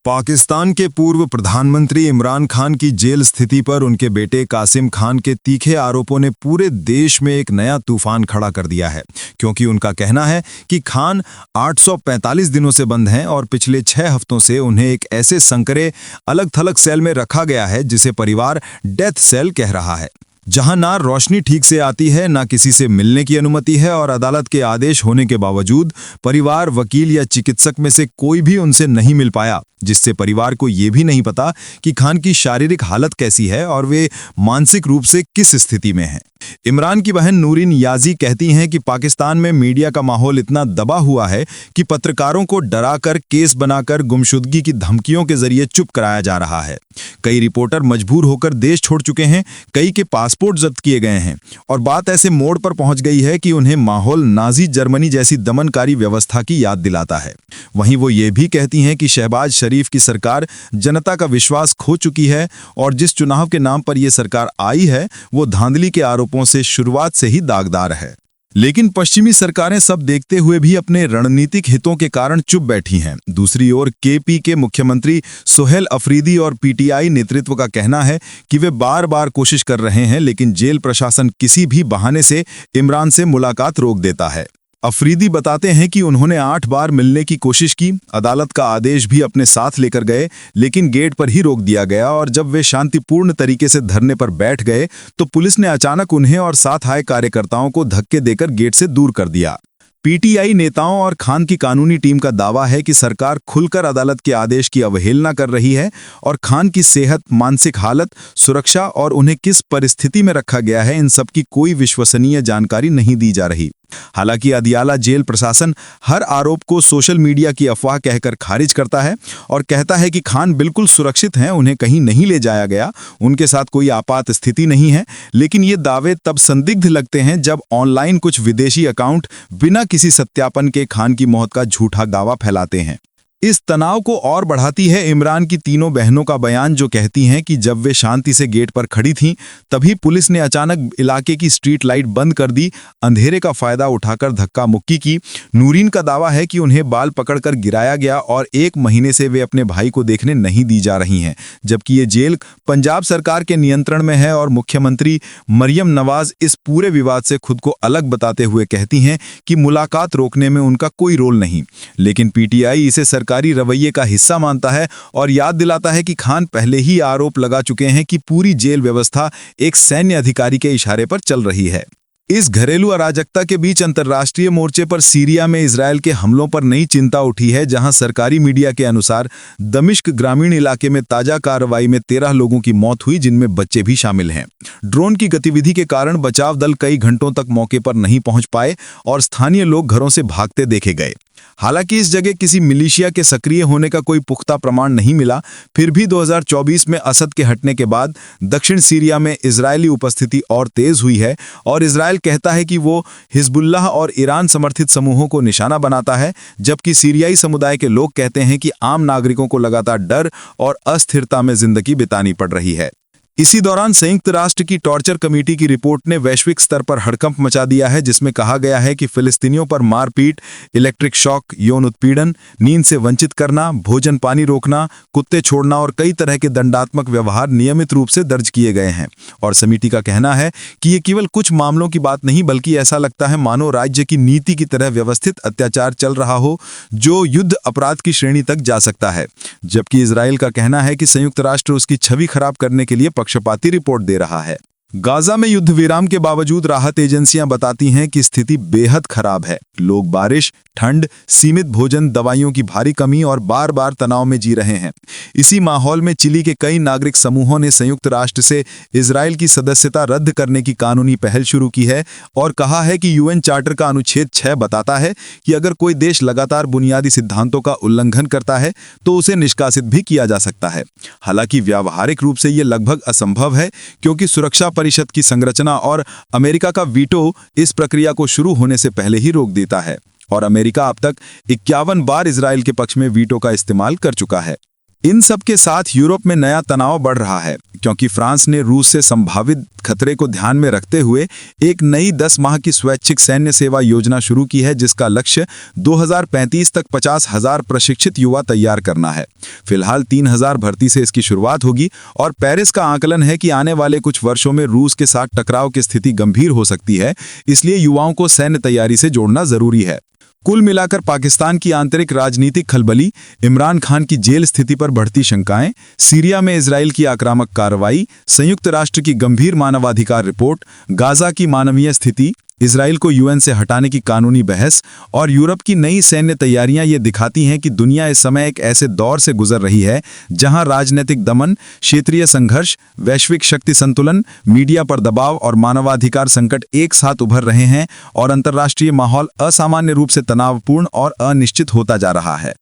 पाकिस्तान के पूर्व प्रधानमंत्री इमरान खान की जेल स्थिति पर उनके बेटे कासिम खान के तीखे आरोपों ने पूरे देश में एक नया तूफान खड़ा कर दिया है, क्योंकि उनका कहना है कि खान 845 दिनों से बंद हैं और पिछले 6 हफ्तों से उन्हें एक ऐसे संकरे अलग थलग सेल में रखा गया है जिसे परिवार डेथ सेल कह रहा है, जहां ना रोशनी ठीक से आती है, ना किसी से मिलने की अनुमति है और अदालत के आदेश होने के बावजूद परिवार, वकील या चिकित्सक में से कोई भी उनसे नहीं मिल पाया, जिससे परिवार को ये भी नहीं पता कि खान की शारीरिक हालत कैसी है और वे मानसिक रूप से किस स्थिति में हैं। इमरान की बहन नूरिन याजी कहती हैं कि पाकिस्तान में मीडिया का माहौल इतना दबा हुआ है कि पत्रकारों को डराकर, केस बनाकर, गुमशुदगी की धमकियों के जरिए चुप कराया जा रहा है। कई रिपोर्टर मजबूर होकर देश छोड़ चुके हैं, कई के पासपोर्ट जब्त किए गए हैं और बात ऐसे मोड़ पर पहुंच गई है कि उन्हें माहौल नाजी जर्मनी जैसी दमनकारी व्यवस्था की याद दिलाता है। वहीं वो ये भी कहती हैं कि शहबाज शरीफ की सरकार जनता का विश्वास खो चुकी है और जिस चुनाव के नाम पर यह सरकार आई है वो धांधली के आरोपों से शुरुआत से ही दागदार है। लेकिन पश्चिमी सरकारें सब देखते हुए भी अपने रणनीतिक हितों के कारण चुप बैठी हैं। दूसरी ओर केपी के मुख्यमंत्री सुहेल अफरीदी और पीटीआई नेतृत्व का कहना है कि वे बार बार कोशिश कर रहे हैं, लेकिन जेल प्रशासन किसी भी बहाने से इमरान से मुलाकात रोक देता है। अफरीदी बताते हैं कि उन्होंने 8 बार मिलने की कोशिश की, अदालत का आदेश भी अपने साथ लेकर गए, लेकिन गेट पर ही रोक दिया गया और जब वे शांतिपूर्ण तरीके से धरने पर बैठ गए तो पुलिस ने अचानक उन्हें और साथ आए कार्यकर्ताओं को धक्के देकर गेट से दूर कर दिया। पीटीआई नेताओं और खान की कानूनी टीम का दावा है कि सरकार खुलकर अदालत के आदेश की अवहेलना कर रही है और खान की सेहत, मानसिक हालत, सुरक्षा और उन्हें किस परिस्थिति में रखा गया है, इन सब की कोई विश्वसनीय जानकारी नहीं दी जा रही। हालांकि अदियाला जेल प्रशासन हर आरोप को सोशल मीडिया की अफवाह कहकर खारिज करता है और कहता है कि खान बिल्कुल सुरक्षित हैं, उन्हें कहीं नहीं ले जाया गया, उनके साथ कोई आपात स्थिति नहीं है। लेकिन ये दावे तब संदिग्ध लगते हैं जब ऑनलाइन कुछ विदेशी अकाउंट बिना किसी सत्यापन के खान की मौत का झूठा दावा फैलाते हैं। इस तनाव को और बढ़ाती है इमरान की तीनों बहनों का बयान, जो कहती हैं कि जब वे शांति से गेट पर खड़ी थीं, तभी पुलिस ने अचानक इलाके की स्ट्रीट लाइट बंद कर दी, अंधेरे का फायदा उठाकर धक्का मुक्की की। नूरीन का दावा है कि उन्हें बाल पकड़कर गिराया गया और 1 महीने से वे अपने भाई को देखने नहीं दी जा रही हैं, जबकि ये जेल पंजाब सरकार के नियंत्रण में है और मुख्यमंत्री मरियम नवाज इस पूरे विवाद से खुद को अलग बताते हुए कहती हैं कि मुलाकात रोकने में उनका कोई रोल नहीं। लेकिन पीटीआई इसे सरकारी रवैये का हिस्सा मानता है और याद दिलाता है कि खान पहले ही आरोप लगा चुके हैं कि पूरी जेल व्यवस्था एक सैन्य अधिकारी के इशारे पर चल रही है। इस घरेलू अराजकता के बीच अंतर्राष्ट्रीय मोर्चे पर सीरिया में इजरायल के हमलों पर नई चिंता उठी है, जहां सरकारी मीडिया के अनुसार दमिश्क ग्रामीण इलाके में ताजा कार्रवाई में 13 लोगों की मौत हुई, जिनमें बच्चे भी शामिल हैं। ड्रोन की गतिविधि के कारण बचाव दल कई घंटों तक मौके पर नहीं पहुंच पाए और स्थानीय लोग घरों से भागते देखे गए। हालांकि इस जगह किसी मिलिशिया के सक्रिय होने का कोई पुख्ता प्रमाण नहीं मिला, फिर भी 2024 में असद के हटने के बाद दक्षिण सीरिया में इजरायली उपस्थिति और तेज हुई है और इजरायल कहता है कि वो हिजबुल्लाह और ईरान समर्थित समूहों को निशाना बनाता है, जबकि सीरियाई समुदाय के लोग कहते हैं कि आम नागरिकों को लगातार डर और अस्थिरता में जिंदगी बितानी पड़ रही है। इसी दौरान संयुक्त राष्ट्र की टॉर्चर कमेटी की रिपोर्ट ने वैश्विक स्तर पर हड़कंप मचा दिया है, जिसमें कहा गया है कि फिलिस्तीनियों पर मारपीट, इलेक्ट्रिक शॉक, यौन उत्पीड़न, नींद से वंचित करना, भोजन पानी रोकना, कुत्ते छोड़ना और कई तरह के दंडात्मक व्यवहार नियमित रूप से दर्ज किए गए हैं। और समिति का कहना है कि ये केवल कुछ मामलों की बात नहीं, बल्कि ऐसा लगता है मानो राज्य की नीति की तरह व्यवस्थित अत्याचार चल रहा हो, जो युद्ध अपराध की श्रेणी तक जा सकता है। जबकि इजरायल का कहना है कि संयुक्त राष्ट्र उसकी छवि खराब करने के लिए पक्षपाती रिपोर्ट दे रहा है। गाजा में युद्ध विराम के बावजूद राहत एजेंसियां बताती हैं कि स्थिति बेहद खराब है। लोग बारिश, ठंड, सीमित भोजन, दवाइयों की भारी कमी और बार बार तनाव में जी रहे हैं। इसी माहौल में चिली के कई नागरिक समूहों ने संयुक्त राष्ट्र से इजरायल की सदस्यता रद्द करने की कानूनी पहल शुरू की है और कहा है कि यूएन चार्टर का अनुच्छेद 6 बताता है कि अगर कोई देश लगातार बुनियादी सिद्धांतों का उल्लंघन करता है तो उसे निष्कासित भी किया जा सकता है। हालांकि व्यावहारिक रूप से ये लगभग असंभव है, क्योंकि सुरक्षा परिषद की संरचना और अमेरिका का वीटो इस प्रक्रिया को शुरू होने से पहले ही रोक देता है और अमेरिका अब तक 51 बार इजरायल के पक्ष में वीटो का इस्तेमाल कर चुका है। इन सब के साथ यूरोप में नया तनाव बढ़ रहा है, क्योंकि फ्रांस ने रूस से संभावित खतरे को ध्यान में रखते हुए एक नई 10 माह की स्वैच्छिक सैन्य सेवा योजना शुरू की है, जिसका लक्ष्य 2035 तक 50,000 प्रशिक्षित युवा तैयार करना है। फिलहाल 3,000 भर्ती से इसकी शुरुआत होगी और पेरिस का आकलन है कि आने वाले कुछ वर्षों में रूस के साथ टकराव की स्थिति गंभीर हो सकती है, इसलिए युवाओं को सैन्य तैयारी से जोड़ना जरूरी है। कुल मिलाकर पाकिस्तान की आंतरिक राजनीतिक खलबली, इमरान खान की जेल स्थिति पर बढ़ती शंकाएं, सीरिया में इजराइल की आक्रामक कार्रवाई, संयुक्त राष्ट्र की गंभीर मानवाधिकार रिपोर्ट, गाजा की मानवीय स्थिति, इजराइल को यूएन से हटाने की कानूनी बहस और यूरोप की नई सैन्य तैयारियां ये दिखाती हैं कि दुनिया इस समय एक ऐसे दौर से गुजर रही है जहां राजनीतिक दमन, क्षेत्रीय संघर्ष, वैश्विक शक्ति संतुलन, मीडिया पर दबाव और मानवाधिकार संकट एक साथ उभर रहे हैं और अंतर्राष्ट्रीय माहौल असामान्य रूप से तनावपूर्ण और अनिश्चित होता जा रहा है।